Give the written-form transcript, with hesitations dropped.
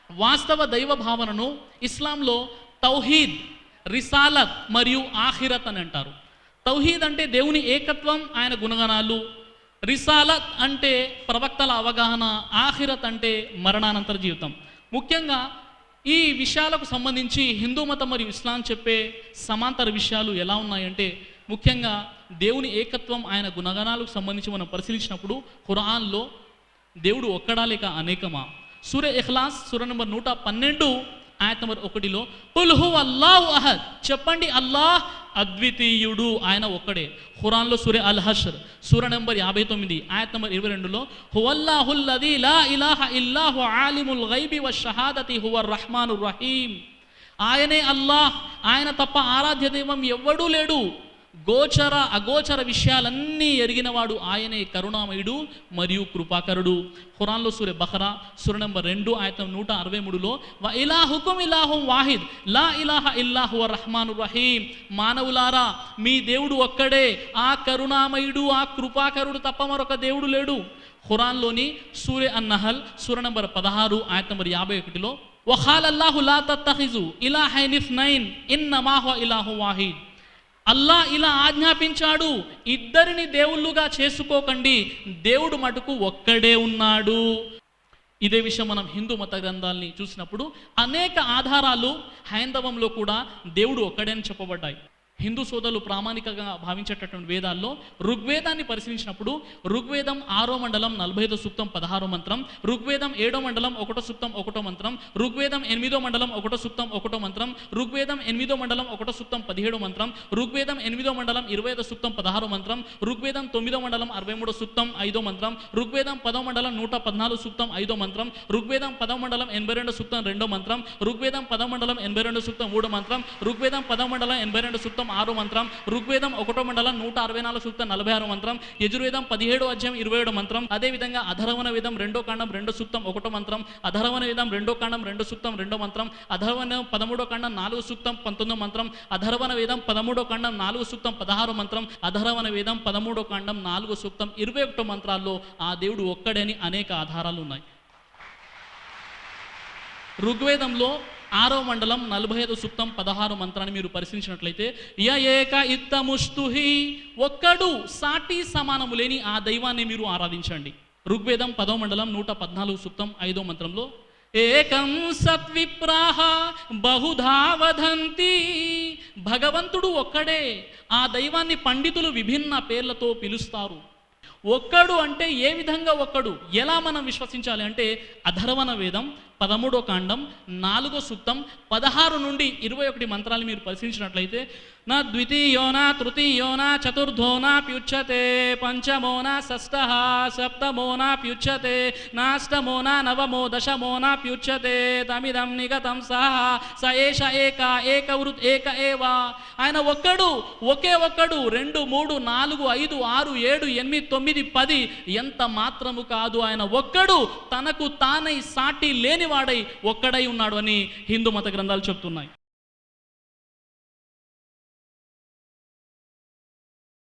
వాస్తవ దైవ భావనను ఇస్లాంలో తౌహీద్, రిసాలత్ మరియు ఆఖిరత్ అని అంటారు. తౌహీద్ అంటే దేవుని ఏకత్వం, ఆయన గుణగణాలు. రిసాలత్ అంటే ప్రవక్తల అవగాహన. ఆఖిరత్ అంటే మరణానంతర జీవితం. ముఖ్యంగా ఈ విషయాలకు సంబంధించి హిందూ మతం మరియు ఇస్లాం చెప్పే సమాంతర విషయాలు ఎలా ఉన్నాయంటే, ముఖ్యంగా దేవుని ఏకత్వం, ఆయన గుణగణాలకు సంబంధించి మనం పరిశీలించినప్పుడు ఖురాన్లో దేవుడు ఒక్కడా లేక అనేకమా? సూరే ఇఖ్లాస్ సూర నంబర్ 112 ఆయత్ నంబర్ 1లో కుల్ హువల్లాహు అహద్, చెప్పండి అల్లాహ్ అద్వితీయుడు, ఆయన ఒక్కడే. ఖురాన్లో సూరే అల్ హష్ర్ సూర నంబర్ 59 ఆయత్ నంబర్ 22లో హువల్లాహుల్లదీ లా ఇలాహ ఇల్లాహు ఆలిముల్ గైబి వషహాదతి హువర్ రహ్మానుర్ రహీం, ఆయనే అల్లాహ్, ఆయన తప్ప ఆరాధ్య దైవం ఎవ్వడూ లేడు, గోచర అగోచర విషయాలన్నీ ఎరిగినవాడు ఆయనే, కరుణామయుడు మరియు కృపాకరుడు. ఖురాన్లో సూరే బఖరా సూర నంబర్ 2 ఆయత్ 163లో వ ఇలాహుకుం ఇలాహుం వాహిద్ లా ఇలాహ ఇల్లాహు రహ్మానుర్ రహీం, మానవులారా మీ దేవుడు ఒక్కడే, ఆ కరుణామయుడు ఆ కృపాకరుడు తప్ప మరొక దేవుడు లేడు. ఖురాన్లోని సూరే అన్నహల్ సూర నంబర్ 16 ఆయత్ నంబర్ 51లో వఖాలల్లాహు లా తత్తఖిజు ఇలాహైన్ ఇస్నైన్ ఇన్నమా హువ ఇలాహు వాహిద్, అల్లా ఇలా ఆజ్ఞాపించాడు, ఇద్దరిని దేవుళ్ళుగా చేసుకోకండి, దేవుడు మటుకు ఒక్కడే ఉన్నాడు. ఇదే విషయం మనం హిందూ మత గ్రంథాలని చూసినప్పుడు అనేక ఆధారాలు హైందవంలో కూడా దేవుడు ఒక్కడే అని చెప్పబడ్డాయి. హిందూ సోదరులు ప్రామాణికంగా భావించేటటువంటి వేదాల్లో ఋగ్వేదాన్ని పరిశీలించినప్పుడు ఋగ్వేదం 6వ మండలం 45వ సూక్తం 16వ మంత్రం, ఋగ్వేదం 7వ మండలం 1వ సూక్తం 1వ మంత్రం, ఋగ్వేదం 8వ మండలం 1వ సూక్తం 1వ మంత్రం, ఋగ్వేదం 8వ మండలం 1వ సూక్తం 17వ మంత్రం, ఋగ్వేదం 8వ మండలం 25వ సూక్తం 16వ మంత్రం, ఋగ్వేదం 9వ మండలం 63వ సూక్తం 5వ మంత్రం, ఋగ్వేదం 10వ మండలం 114 సూక్తం 5వ మంత్రం, ఋగ్వేదం 10వ మండలం 82 సూక్తం 2వ మంత్రం, ఋగ్వేదం 10వ మండలం 82 సూక్తం 3వ మంత్రం, ఋగ్వేదం 10వ మండలం 82 సూక్తం 6వ మంత్రం, ఋగ్వేదం 1వ మండలం 164 సూక్తం 46వ మంత్రం, యజుర్వేదం 17వ అధ్యాయం 27వ మంత్రం, అదేవిధంగా అధర్వణ వేదం 2వ కాండం 2 సూక్తం 1వ మంత్రం, అధర్వణ వేదం 2వ కాండం 2 సూక్తం 2వ మంత్రం, అధర్వణ 13వ కాండం 4 సూక్తం 19వ మంత్రం, అధర్వణ వేదం 13వ కాండం 4 సూక్తం 16వ మంత్రం, అధర్వణ వేదం 13వ కాండం 4 సూక్తం 21 మంత్రాల్లో ఆ దేవుడు ఒక్కడని అనేక ఆధారాలు ఉన్నాయి. ఋగ్వేదంలో 6వ మండలం 45వ సూక్తం 16వ మంత్రాన్ని మీరు పరిశీలించినట్లయితే య ఏక ఇత్తముష్తుహి, ఒక్కడు సాటి సమానము లేని ఆ దైవాన్ని మీరు ఆరాధించండి. ఋగ్వేదం 10వ మండలం 114వ సూక్తం 5వ మంత్రంలో ఏకం సత్విప్రాహ బహుధా వదంతి, భగవంతుడు ఒక్కడే, ఆ దైవాన్ని పండితులు విభిన్న పేర్లతో పిలుస్తారు. ఒక్కడు అంటే ఏ విధంగా ఒక్కడు, ఎలా మనం విశ్వసించాలి అంటే అధర్వణ వేదం 13వ కాండం 4వ సూక్తం 16 నుండి 21 మంత్రాలు మీరు పరిశీలించినట్లయితే నా ద్వితీయోనా తృతీయోనా చతుర్థోనా ప్యుచ్యతే, పంచమోనా షష్ఠః సప్తమోనా ప్యుచ్యతే, నాష్టమోనా నవమో దశమోనా ప్యుచ్యతే, తమిదం నిగతం సహ స ఏష ఏక ఏకవృత్ ఏక ఏవా, ఆయన ఒక్కడు, ఒకే ఒక్కడు, 2 3 4 5 6 7 8 9 10 ఎంత మాత్రము కాదు, ఆయన ఒక్కడు, తనకు తానై సాటి లేనివాడై ఒక్కడై ఉన్నాడు అని హిందూ మత గ్రంథాలు చెప్తున్నాయి.